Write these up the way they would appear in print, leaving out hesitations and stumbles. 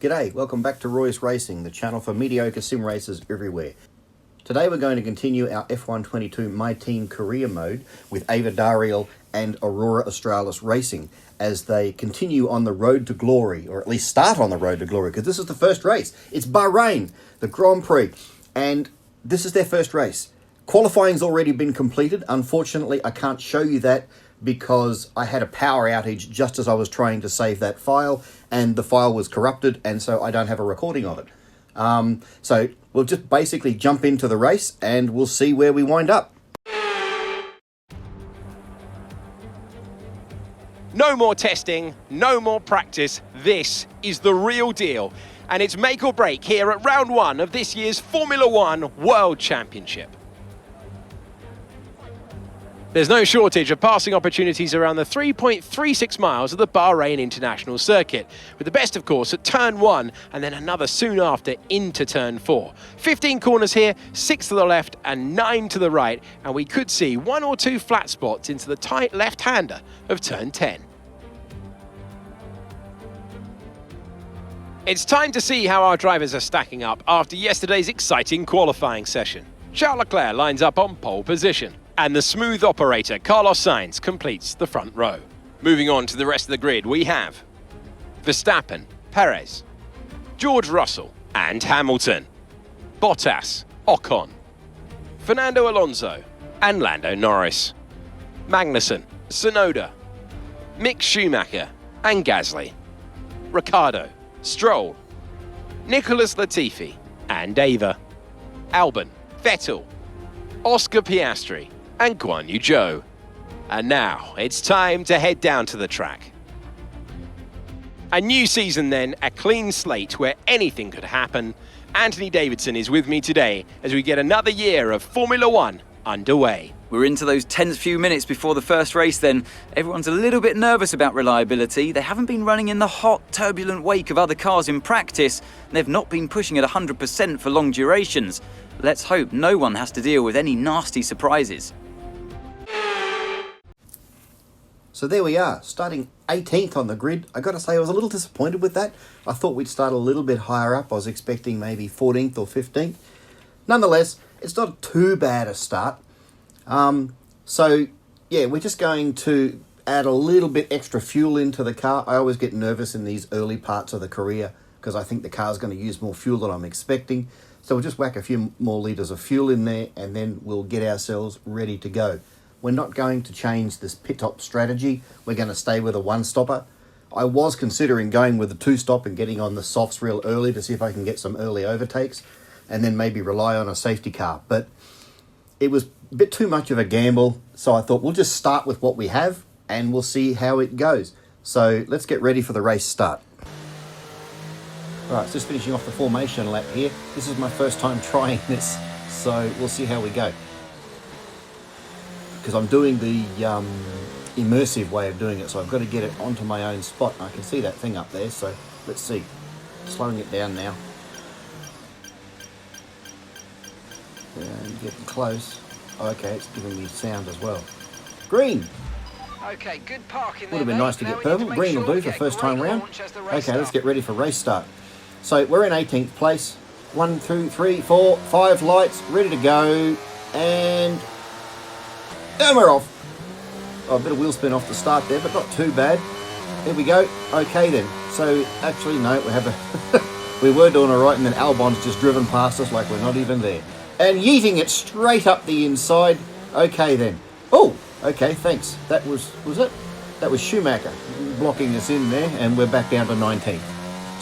G'day, welcome back to Royce Racing, the channel for mediocre sim racers everywhere. Today we're going to continue our F122 My Team career mode with Dariel and Aurora Australis Racing as they continue on the road to glory, or at least start on the road to glory, because this is the first race. It's Bahrain, the Grand Prix, and this is their first race. Qualifying's already been completed. Unfortunately, I can't show you that because I had a power outage just as I was trying to save that file, and the file was corrupted, and so I don't have a recording of it. So we'll just basically jump into the race and we'll see where we wind up. No more testing, no more practice. This is the real deal. And it's make or break here at round one of this year's Formula One World Championship. There's no shortage of passing opportunities around the 3.36 miles of the Bahrain International Circuit, with the best, of course, at turn 1 and then another soon after into turn 4. 15 corners here, 6 to the left and 9 to the right, and we could see 1 or 2 flat spots into the tight left-hander of turn 10. It's time to see how our drivers are stacking up after yesterday's exciting qualifying session. Charles Leclerc lines up on pole position, and the smooth operator Carlos Sainz completes the front row. Moving on to the rest of the grid, we have Verstappen, Perez, George Russell and Hamilton, Bottas, Ocon, Fernando Alonso and Lando Norris, Magnussen, Tsunoda, Mick Schumacher and Gasly, Ricciardo, Stroll, Nicholas Latifi and Ava, Albon, Vettel, Oscar Piastri and Guan Yu Zhou. And now it's time to head down to the track. A new season then, a clean slate where anything could happen. Anthony Davidson is with me today as we get another year of Formula One underway. We're into those tense few minutes before the first race then. Everyone's a little bit nervous about reliability. They haven't been running in the hot, turbulent wake of other cars in practice. They've not been pushing at 100% for long durations. Let's hope no one has to deal with any nasty surprises. So there we are, starting 18th on the grid. I got to say I was a little disappointed with that. I thought we'd start a little bit higher up. I was expecting maybe 14th or 15th. Nonetheless, it's not too bad a start. So yeah, we're just going to add a little bit extra fuel into the car. I always get nervous in these early parts of the career because I think the car's going to use more fuel than I'm expecting. So we'll just whack a few more litres of fuel in there and then we'll get ourselves ready to go. We're not going to change this pit stop strategy. We're going to stay with a one-stopper. I was considering going with a two-stop and getting on the softs real early to see if I can get some early overtakes and then maybe rely on a safety car. But it was a bit too much of a gamble, so I thought we'll just start with what we have and we'll see how it goes. So let's get ready for the race start. Alright, just finishing off the formation lap here. This is my first time trying this, so we'll see how we go. Because I'm doing the immersive way of doing it, so I've got to get it onto my own spot. I can see that thing up there, so let's see. Slowing it down now. And getting close. Okay, it's giving me sound as well. Green! Okay, good parking there. Would have been nice to get purple. Green will do for first time round. Okay, let's get ready for race start. So we're in 18th place. 1, 2, 3, 4, 5 lights, ready to go. And we're off. Oh, a bit of wheel spin off the start there, but not too bad. There we go. Okay then. So actually, no, we have a we were doing all right, and then Albon's just driven past us like we're not even there. And yeeting it straight up the inside. Okay then. Oh, okay, thanks. That was it? That was Schumacher blocking us in there, and we're back down to 19th.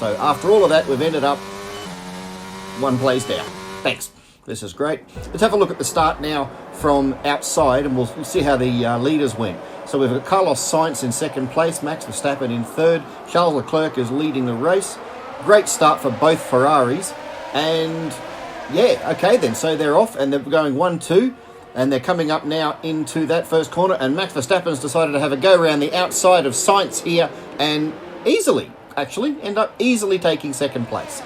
So after all of that, we've ended up 1 place down. Thanks. This is great. Let's have a look at the start now from outside, and we'll see how the leaders went. So we've got Carlos Sainz in second place, Max Verstappen in third. Charles Leclerc is leading the race. Great start for both Ferraris. And yeah, okay then. So they're off, and they're going 1-2. And they're coming up now into that first corner. And Max Verstappen's decided to have a go around the outside of Sainz here and end up easily taking second place.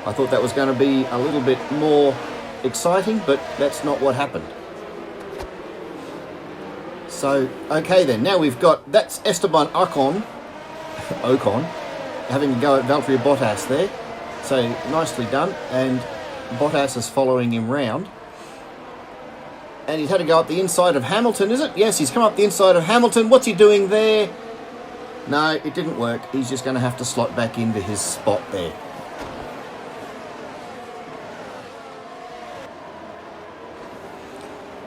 I thought that was going to be a little bit more exciting, but that's not what happened. So, okay then, now we've got, that's Esteban Ocon, having a go at Valtteri Bottas there. So nicely done. And Bottas is following him round. And he's had to go up the inside of Hamilton, is it? Yes, he's come up the inside of Hamilton. What's he doing there? No, it didn't work. He's just going to have to slot back into his spot there.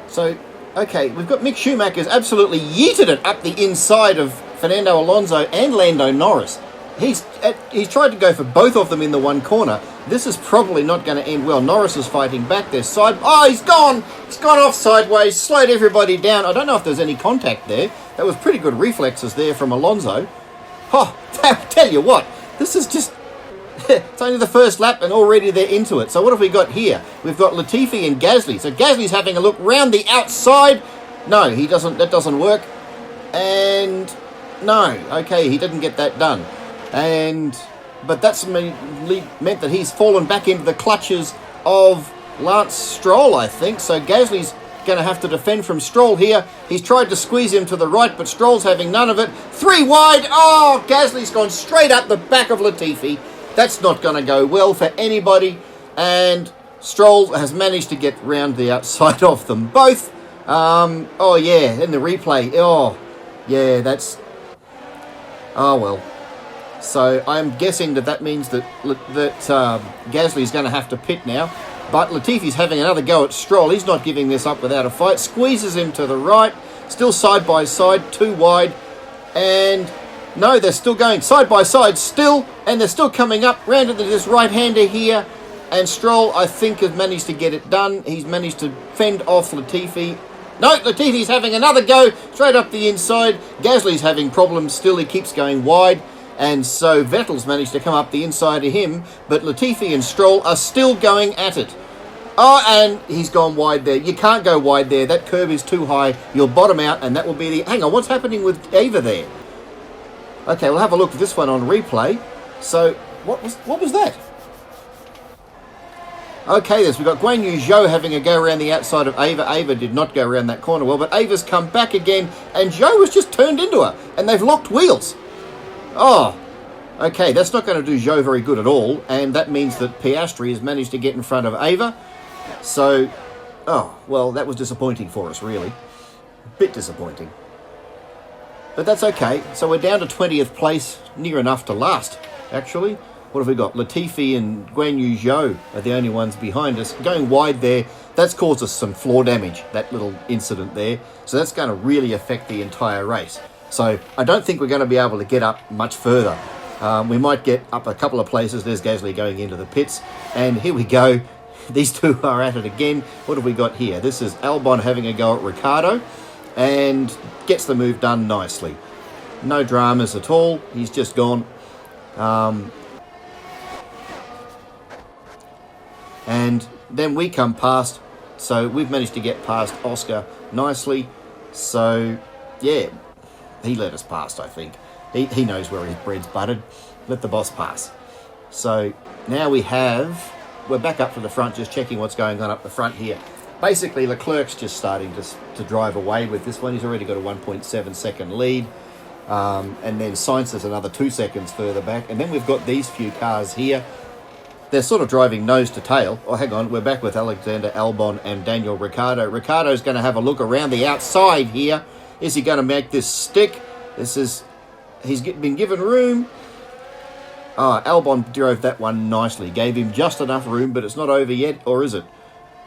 So, okay, we've got Mick Schumacher's absolutely yeeted it up the inside of Fernando Alonso and Lando Norris. He's tried to go for both of them in the one corner. This is probably not going to end well. Norris is fighting back there. Oh, he's gone! He's gone off sideways, slowed everybody down. I don't know if there's any contact there. That was pretty good reflexes there from Alonso. Oh, tell you what, this is just... It's only the first lap and already they're into it. So what have we got here? We've got Latifi and Gasly. So Gasly's having a look round the outside. No, he doesn't. That doesn't work. And no, okay, he didn't get that done. But that's meant that he's fallen back into the clutches of Lance Stroll, I think. So Gasly's going to have to defend from Stroll here. He's tried to squeeze him to the right, but Stroll's having none of it. 3 wide. Oh, Gasly's gone straight up the back of Latifi. That's not going to go well for anybody. And Stroll has managed to get round the outside of them both. Oh, yeah, in the replay. Oh, yeah, that's... Oh, well. So I'm guessing that means that Gasly's going to have to pit now. But Latifi's having another go at Stroll. He's not giving this up without a fight. Squeezes him to the right. Still side by side, 2 wide. And... no, they're still going side by side still, and they're still coming up round into this right-hander here. And Stroll, I think, has managed to get it done. He's managed to fend off Latifi. No, Latifi's having another go straight up the inside. Gasly's having problems still. He keeps going wide. And so Vettel's managed to come up the inside of him. But Latifi and Stroll are still going at it. Oh, and he's gone wide there. You can't go wide there. That curb is too high. You'll bottom out, and that will be the... Hang on, what's happening with Ava there? Okay, we'll have a look at this one on replay. So, what was that? Okay, we've got Guan Yu Zhou having a go around the outside of Ava. Ava did not go around that corner well, but Ava's come back again, and Zhou has just turned into her, and they've locked wheels. Oh, okay, that's not going to do Zhou very good at all, and that means that Piastri has managed to get in front of Ava. So, oh, well, that was disappointing for us, really. Bit disappointing. But that's okay. So we're down to 20th place, near enough to last, actually. What have we got? Latifi and Guan Yu Zhou are the only ones behind us. Going wide there, that's caused us some floor damage, that little incident there. So that's going to really affect the entire race. So I don't think we're going to be able to get up much further. We might get up a couple of places. There's Gasly going into the pits. And here we go. These two are at it again. What have we got here? This is Albon having a go at Ricciardo. And gets the move done nicely. No dramas at all. He's just gone. And then we come past. So we've managed to get past Oscar nicely. So, yeah, he let us past, I think. He knows where his bread's buttered. Let the boss pass. So now we're back up to the front, just checking what's going on up the front here. Basically, Leclerc's just starting to drive away with this one. He's already got a 1.7 second lead. And then Sainz is another 2 seconds further back. And then we've got these few cars here. They're sort of driving nose to tail. Oh, hang on. We're back with Alexander Albon and Daniel Ricciardo. Ricciardo's going to have a look around the outside here. Is he going to make this stick? He's been given room. Oh, Albon drove that one nicely. Gave him just enough room, but it's not over yet, or is it?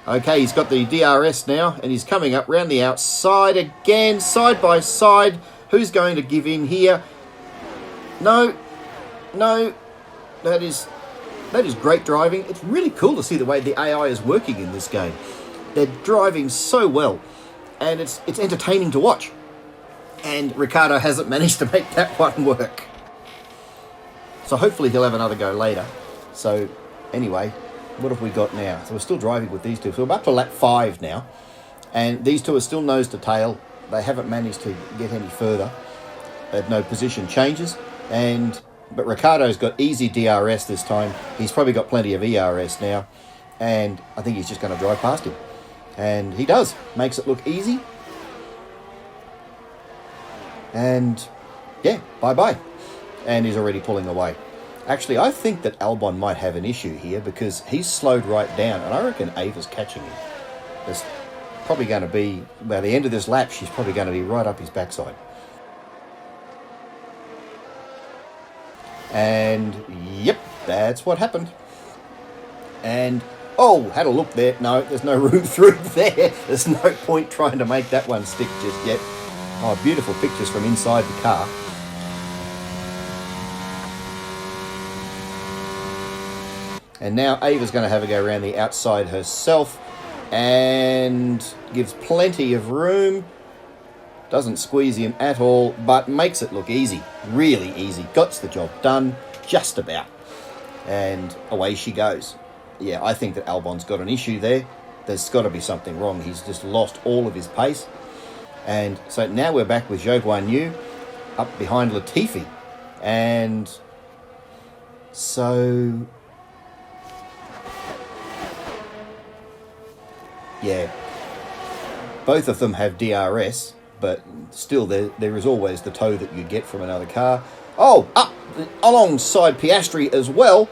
Okay, he's got the DRS now, and he's coming up round the outside again, side by side. Who's going to give in here? No, that is great driving. It's really cool to see the way the AI is working in this game. They're driving so well, and it's entertaining to watch. And Ricciardo hasn't managed to make that one work. So hopefully he'll have another go later. So anyway, what have we got now? So we're still driving with these two. So we're up to lap 5 now. And these two are still nose to tail. They haven't managed to get any further. They have no position changes. But Ricciardo's got easy DRS this time. He's probably got plenty of ERS now. And I think he's just going to drive past him. And he does. Makes it look easy. And yeah, bye-bye. And he's already pulling away. Actually, I think that Albon might have an issue here because he's slowed right down, and I reckon Ava's catching him. There's probably going to be, by the end of this lap, she's probably going to be right up his backside. And, yep, that's what happened. And, oh, had a look there. No, there's no room through there. There's no point trying to make that one stick just yet. Oh, beautiful pictures from inside the car. And now Ava's going to have a go around the outside herself and gives plenty of room. Doesn't squeeze him at all, but makes it look easy. Really easy. Gets the job done, just about. And away she goes. Yeah, I think that Albon's got an issue there. There's got to be something wrong. He's just lost all of his pace. And so now we're back with Zhou Guanyu up behind Latifi. And so... yeah, both of them have DRS, but still there is always the tow that you get from another car. Oh, up alongside Piastri as well.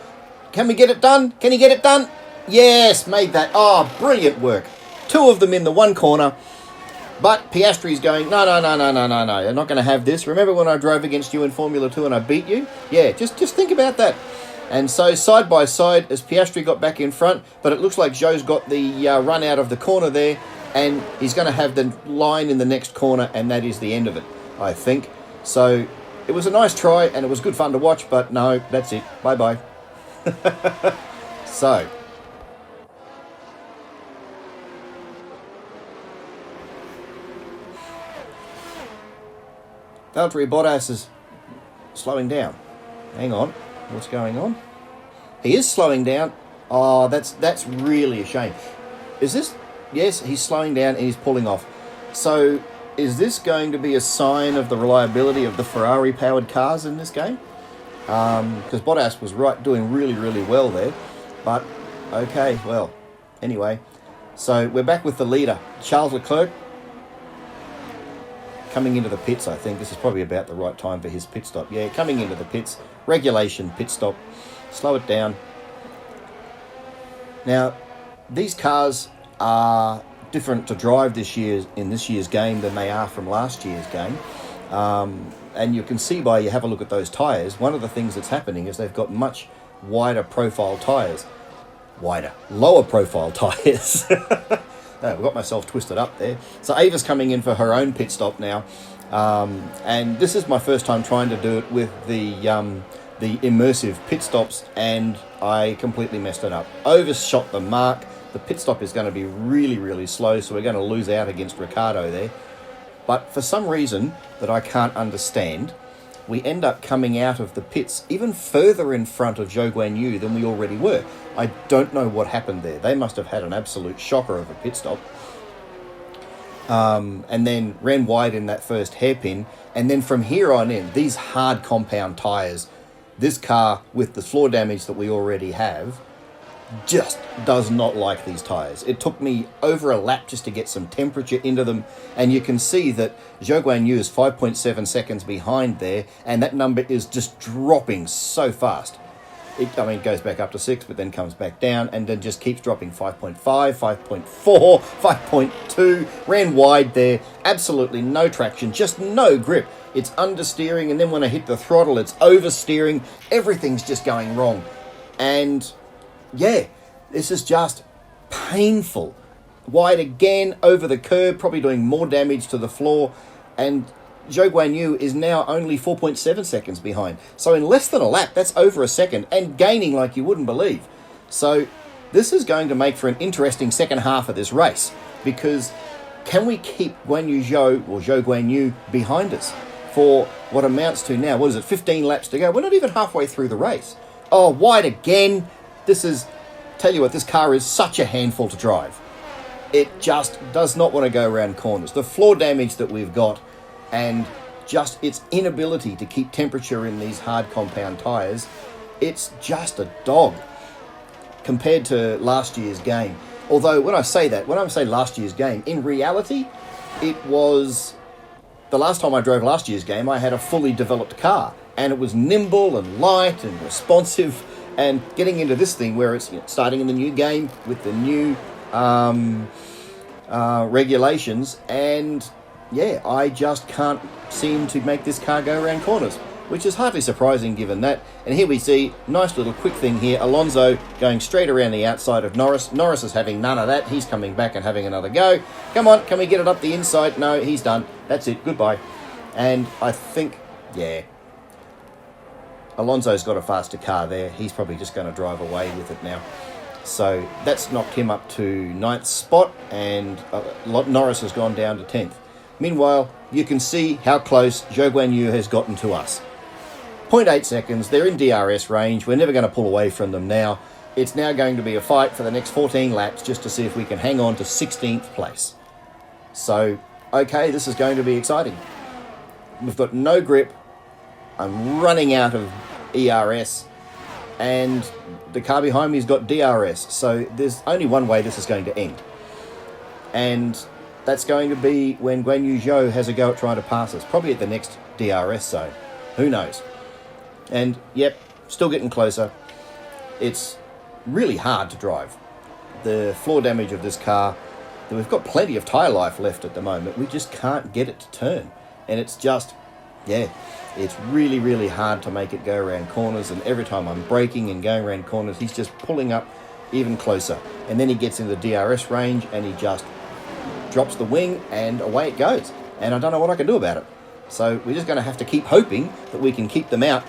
Can we get it done? Can he get it done? Yes, made that. Oh, brilliant work. Two of them in the one corner, but Piastri's going, no, you're not going to have this. Remember when I drove against you in Formula 2 and I beat you? Yeah, just think about that. And so side by side as Piastri got back in front, but it looks like Zhou's got the run out of the corner there, and he's going to have the line in the next corner, and that is the end of it, I think. So it was a nice try, and it was good fun to watch, but no, that's it. Bye-bye. So. Valtteri Bottas is slowing down. Hang on. What's going on? He is slowing down. Oh, that's really a shame. Is this... yes, he's slowing down and he's pulling off. So, is this going to be a sign of the reliability of the Ferrari-powered cars in this game? Because Bottas was doing really, really well there. But, okay, well, anyway. So, we're back with the leader, Charles Leclerc. Coming into the pits, I think. This is probably about the right time for his pit stop. Yeah, coming into the pits. Regulation pit stop. Slow it down. Now, these cars are different to drive in this year's game than they are from last year's game. And you can see by you have a look at those tyres, one of the things that's happening is they've got much wider profile tyres. Lower profile tyres. I've got myself twisted up there. So Ava's coming in for her own pit stop now. And this is my first time trying to do it with the immersive pit stops, and I completely messed it up. Overshot the mark. The pit stop is going to be really, really slow, so we're going to lose out against Ricciardo there. But for some reason that I can't understand, we end up coming out of the pits even further in front of Zhou Guanyu than we already were. I don't know what happened there. They must have had an absolute shocker of a pit stop. And then ran wide in that first hairpin. And then from here on in, these hard compound tyres, this car with the floor damage that we already have, just does not like these tyres. It took me over a lap just to get some temperature into them, and you can see that Zhou Guanyu is 5.7 seconds behind there, and that number is just dropping so fast. It goes back up to 6, but then comes back down, and then just keeps dropping 5.5, 5.4, 5.2, ran wide there, absolutely no traction, just no grip. It's understeering, and then when I hit the throttle, it's oversteering. Everything's just going wrong. And yeah, this is just painful. Wide again, over the curb, probably doing more damage to the floor. And Zhou Guanyu is now only 4.7 seconds behind. So in less than a lap, that's over a second, and gaining like you wouldn't believe. So this is going to make for an interesting second half of this race, because can we keep Zhou Guanyu behind us for what amounts to now, 15 laps to go? We're not even halfway through the race. Oh, wide again. Tell you what, this car is such a handful to drive. It just does not want to go around corners. The floor damage that we've got, and just its inability to keep temperature in these hard compound tyres, it's just a dog compared to last year's game. Although when I say last year's game, in reality, it was the last time I drove last year's game, I had a fully developed car. and it was nimble and light and responsive, and getting into this thing where it's starting in the new game with the new regulations, and yeah, I just can't seem to make this car go around corners, which is hardly surprising given that. And here we see, nice little quick thing here, Alonso going straight around the outside of Norris. Norris is having none of that. He's coming back and having another go. Come on, can we get it up the inside? No, he's done. That's it, goodbye. And I think, yeah, Alonso's got a faster car there. He's probably just going to drive away with it now. So that's knocked him up to 9th spot, and Norris has gone down to 10th. Meanwhile, you can see how close Zhou Guanyu has gotten to us. 0.8 seconds, they're in DRS range. We're never going to pull away from them now. It's now going to be a fight for the next 14 laps just to see if we can hang on to 16th place. So, okay, this is going to be exciting. We've got no grip. I'm running out of ERS, and the car behind me has got DRS. So there's only one way this is going to end. And that's going to be when Guanyu Zhou has a go at trying to pass us. Probably at the next DRS zone. Who knows? And, yep, still getting closer. It's really hard to drive. The floor damage of this car, we've got plenty of tyre life left at the moment. We just can't get it to turn. And it's just, yeah, it's really, really hard to make it go around corners. And every time I'm braking and going around corners, he's just pulling up even closer. And then he gets into the DRS range and he just drops the wing and away it goes. And I don't know what I can do about it. So we're just going to have to keep hoping that we can keep them out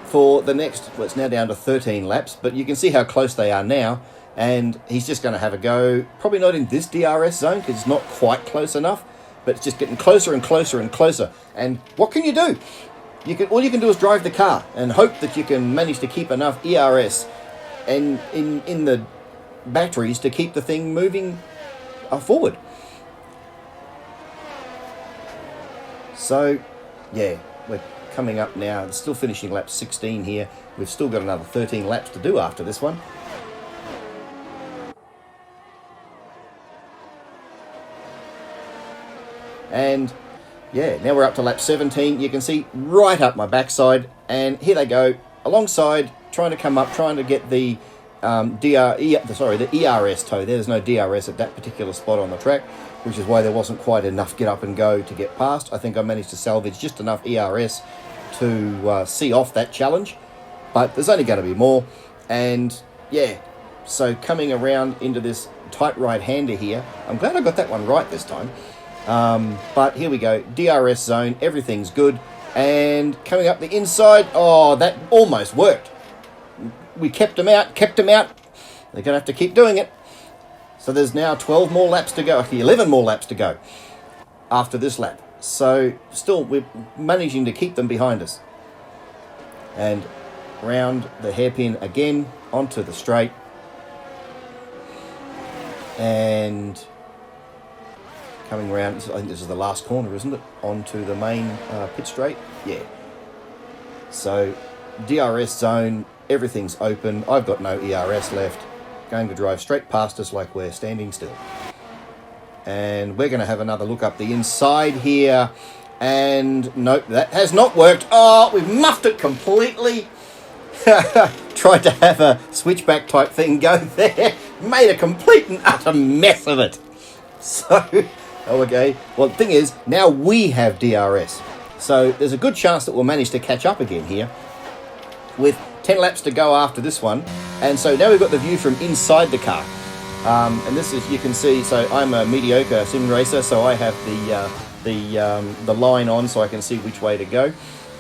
for the next, well, it's now down to 13 laps, but you can see how close they are now. And he's just going to have a go, probably not in this DRS zone because it's not quite close enough, but it's just getting closer and closer and closer. And what can you do? All you can do is drive the car and hope that you can manage to keep enough ERS and in the batteries to keep the thing moving forward. So, yeah, we're coming up now. Still finishing lap 16 here. We've still got another 13 laps to do after this one. And, yeah, now we're up to lap 17. You can see right up my backside. And here they go, alongside, trying to come up, trying to get the the ERS toe. There's no DRS at that particular spot on the track, which is why there wasn't quite enough get up and go to get past. I think I managed to salvage just enough ERS to see off that challenge, but there's only going to be more. And yeah, so coming around into this tight right-hander here, I'm glad I got that one right this time. But here we go, DRS zone, everything's good. And coming up the inside, oh, that almost worked. We kept them out. They're going to have to keep doing it. So there's now 12 more laps to go, actually 11 more laps to go after this lap. So still, we're managing to keep them behind us. And round the hairpin again, onto the straight. And coming around, I think this is the last corner, isn't it? Onto the main pit straight. Yeah. So DRS zone, everything's open. I've got no ERS left. Going to drive straight past us like we're standing still. And we're going to have another look up the inside here. And nope, that has not worked. Oh, we've muffed it completely. Tried to have a switchback type thing go there. Made a complete and utter mess of it. So, okay. Well, the thing is, now we have DRS. So there's a good chance that we'll manage to catch up again here with 10 laps to go after this one. And so now we've got the view from inside the car. And this is, you can see, so I'm a mediocre sim racer, so I have the line on so I can see which way to go.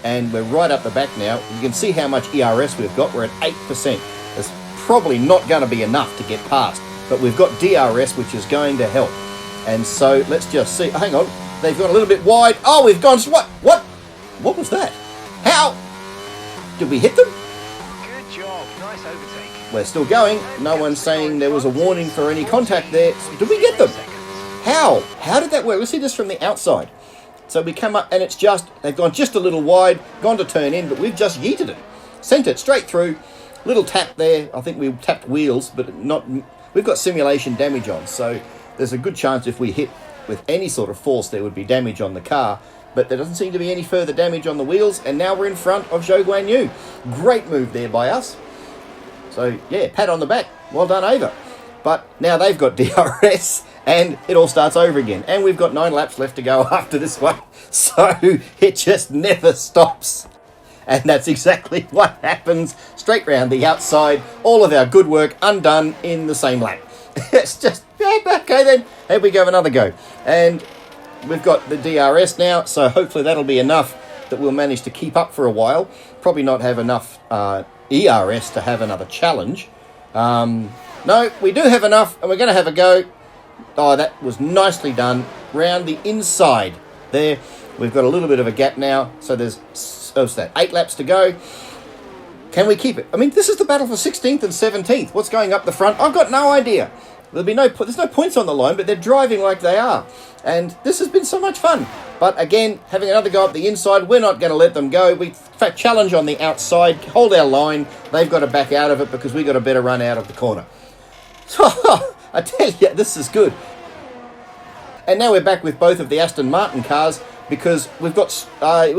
And we're right up the back now. You can see how much ERS we've got. We're at 8%. It's probably not going to be enough to get past, but we've got DRS, which is going to help. And so let's just see. Hang on. They've gone a little bit wide. Oh, we've gone... What was that? How? Did we hit them? Good job. Nice overtake. We're still going. No one's saying there was a warning for any contact there. Did we get them? How? How did that work? Let's see this from the outside. So we come up and it's just... They've gone just a little wide, gone to turn in, but we've just yeeted it. Sent it straight through. Little tap there. I think we tapped wheels, but not... We've got simulation damage on, so there's a good chance if we hit with any sort of force there would be damage on the car. but there doesn't seem to be any further damage on the wheels, and now we're in front of Zhou Guan Yu. Great move there by us. So, yeah, pat on the back. Well done, Ava. But now they've got DRS, and it all starts over again. And we've got 9 laps left to go after this one. So, it just never stops. And that's exactly what happens. Straight round the outside. All of our good work undone in the same lap. It's just, yeah, okay then. Here we go, another go. And we've got the DRS now, so hopefully that'll be enough that we'll manage to keep up for a while. Probably not have enough ERS to have another challenge. No, we do have enough, and we're going to have a go. Oh, that was nicely done. Round the inside there. We've got a little bit of a gap now, so there's 8 laps to go. Can we keep it? I mean, this is the battle for 16th and 17th. What's going up the front? I've got no idea. There's no points on the line, but they're driving like they are. And this has been so much fun. But again, having another go up the inside, we're not going to let them go. We, in fact, challenge on the outside, hold our line. They've got to back out of it because we've got a better run out of the corner. I tell you, this is good. And now we're back with both of the Aston Martin cars because we've got, that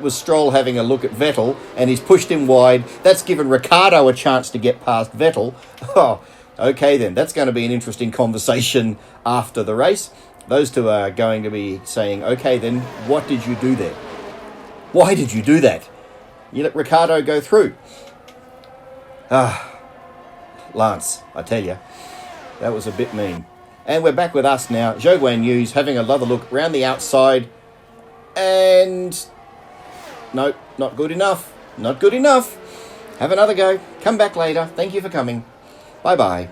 was Stroll having a look at Vettel, and he's pushed him wide. That's given Ricciardo a chance to get past Vettel. Oh, okay then. That's going to be an interesting conversation after the race. Those two are going to be saying, okay then, what did you do there? Why did you do that? You let Ricciardo go through. Lance, I tell you, that was a bit mean. And we're back with us now. Zhou Guan Yu's having another look round the outside. And no, not good enough. Not good enough. Have another go. Come back later. Thank you for coming. Bye-bye.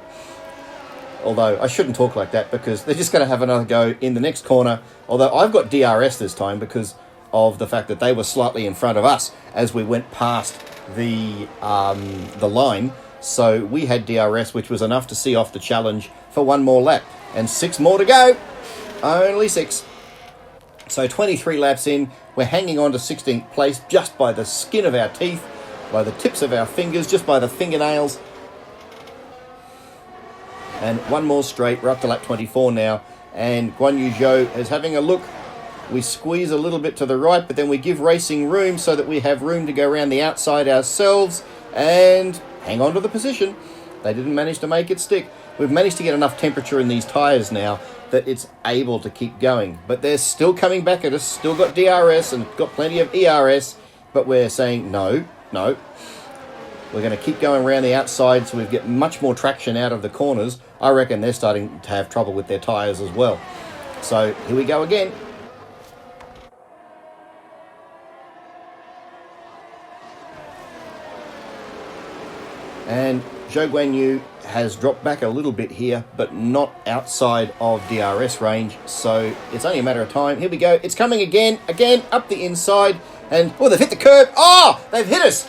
Although, I shouldn't talk like that because they're just going to have another go in the next corner. Although, I've got DRS this time because of the fact that they were slightly in front of us as we went past the line. So, we had DRS, which was enough to see off the challenge for one more lap. And 6 more to go. Only 6. So 23 laps in, we're hanging on to 16th place just by the skin of our teeth, by the tips of our fingers, just by the fingernails. And one more straight, we're up to lap 24 now, and Guan Yu Zhou is having a look. We squeeze a little bit to the right, but then we give racing room so that we have room to go around the outside ourselves and hang on to the position. They didn't manage to make it stick. We've managed to get enough temperature in these tyres now that it's able to keep going. But they're still coming back at us, still got DRS and got plenty of ERS, but we're saying no. We're going to keep going around the outside so we get much more traction out of the corners. I reckon they're starting to have trouble with their tyres as well. So here we go again. And Zhou Guan Yu has dropped back a little bit here, but not outside of DRS range, so it's only a matter of time. Here we go. It's coming again, up the inside, and, oh, they've hit the curb. Oh, they've hit us.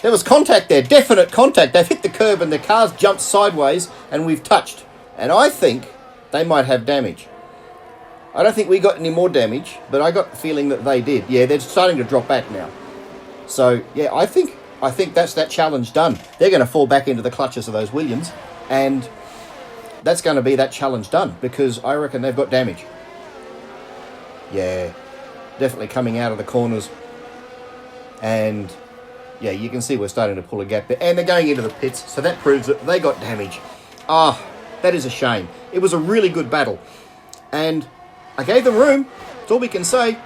There was contact there, definite contact. They've hit the curb and the car's jumped sideways, and we've touched. And I think they might have damage. I don't think we got any more damage, but I got the feeling that they did. Yeah, they're starting to drop back now. So, yeah, I think that's that challenge done. They're going to fall back into the clutches of those Williams, and that's going to be that challenge done, because I reckon they've got damage. Yeah, definitely coming out of the corners. And, yeah, you can see we're starting to pull a gap there. And they're going into the pits, so that proves that they got damage. Ah, that is a shame. It was a really good battle. And I gave them room. That's all we can say.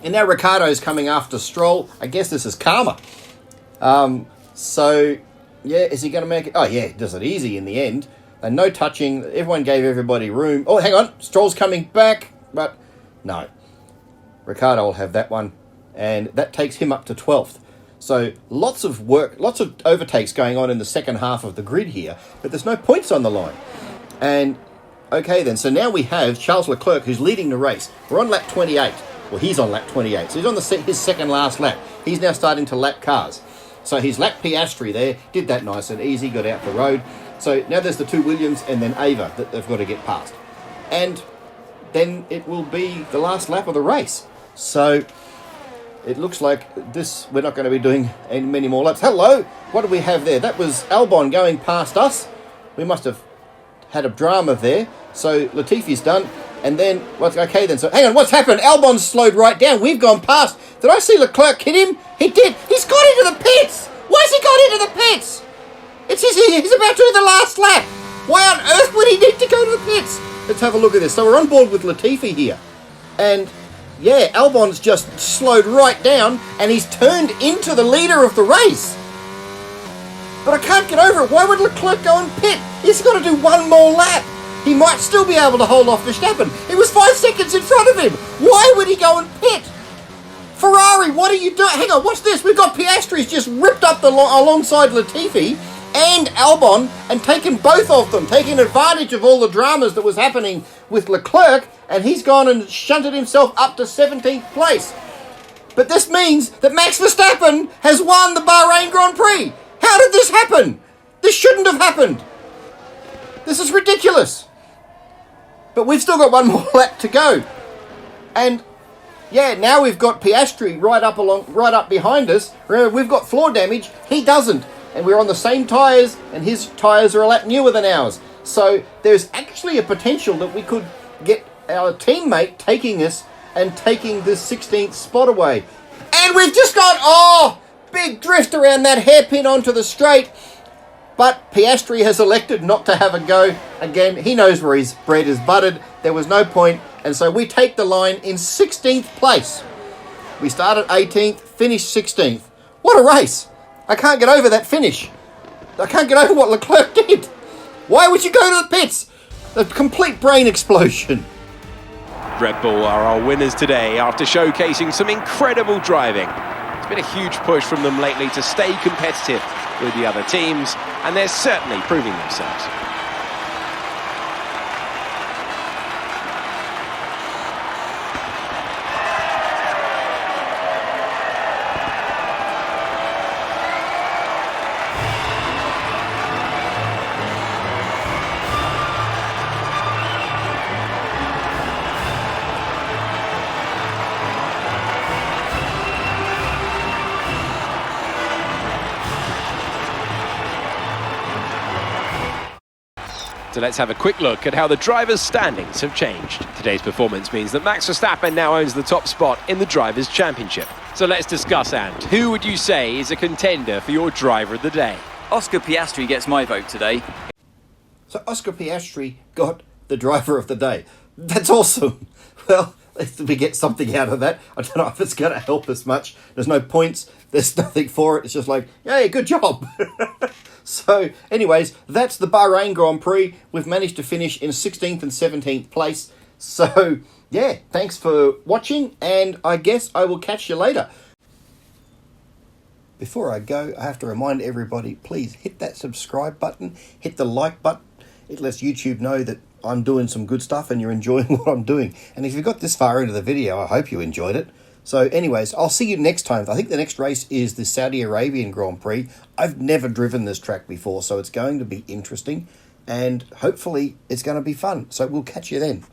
And now Ricciardo's coming after Stroll. I guess this is karma. So, yeah, is he going to make it? Oh, yeah, does it easy in the end. And no touching. Everyone gave everybody room. Oh, hang on. Stroll's coming back. But, no. Ricciardo will have that one. And that takes him up to 12th. So, lots of work, lots of overtakes going on in the second half of the grid here. But there's no points on the line. And, okay then. So now we have Charles Leclerc, who's leading the race. We're on lap 28. Well, he's on lap 28. So he's on his second last lap. He's now starting to lap cars. So he's lapped Piastri there, did that nice and easy, got out the road. So now there's the 2 Williams and then Ava that they've got to get past. And then it will be the last lap of the race. So it looks like this, we're not going to be doing many more laps. Hello, what do we have there? That was Albon going past us. We must have had a drama there. So Latifi's done. And then, okay then, so hang on, what's happened? Albon's slowed right down. We've gone past. Did I see Leclerc hit him? He did. He's got into the pits. Why has he got into the pits? He's about to do the last lap. Why on earth would he need to go to the pits? Let's have a look at this. So we're on board with Latifi here. And yeah, Albon's just slowed right down and he's turned into the leader of the race. But I can't get over it. Why would Leclerc go and pit? He's got to do one more lap. He might still be able to hold off Verstappen. He was 5 seconds in front of him. Why would he go and pit? Ferrari, what are you doing? Hang on, what's this? We've got Piastri's just ripped up alongside Latifi and Albon and taken both of them, taking advantage of all the dramas that was happening with Leclerc, and he's gone and shunted himself up to 17th place. But this means that Max Verstappen has won the Bahrain Grand Prix. How did this happen? This shouldn't have happened. This is ridiculous. But we've still got one more lap to go. And yeah, now we've got Piastri right up behind us. Remember, we've got floor damage. He doesn't. And we're on the same tyres, and his tyres are a lap newer than ours. So there's actually a potential that we could get our teammate taking us and taking this 16th spot away. And we've just got, big drift around that hairpin onto the straight. But Piastri has elected not to have a go. Again, he knows where his bread is buttered. There was no point. And so we take the line in 16th place. We started 18th, finished 16th. What a race. I can't get over that finish. I can't get over what Leclerc did. Why would you go to the pits? A complete brain explosion. Red Bull are our winners today after showcasing some incredible driving. It's been a huge push from them lately to stay competitive with the other teams, and they're certainly proving themselves. So let's have a quick look at how the drivers' standings have changed. Today's performance means that Max Verstappen now owns the top spot in the Drivers' Championship. So let's discuss, and who would you say is a contender for your driver of the day? Oscar Piastri gets my vote today. So Oscar Piastri got the driver of the day. That's awesome. Well, at least we get something out of that. I don't know if it's going to help us much. There's no points. There's nothing for it. It's just like, hey, good job. So, anyways, that's the Bahrain Grand Prix. We've managed to finish in 16th and 17th place. So, yeah, thanks for watching, and I guess I will catch you later. Before I go, I have to remind everybody, please hit that subscribe button, hit the like button. It lets YouTube know that I'm doing some good stuff and you're enjoying what I'm doing. And if you got this far into the video, I hope you enjoyed it. So anyways, I'll see you next time. I think the next race is the Saudi Arabian Grand Prix. I've never driven this track before, so it's going to be interesting. And hopefully it's going to be fun. So we'll catch you then.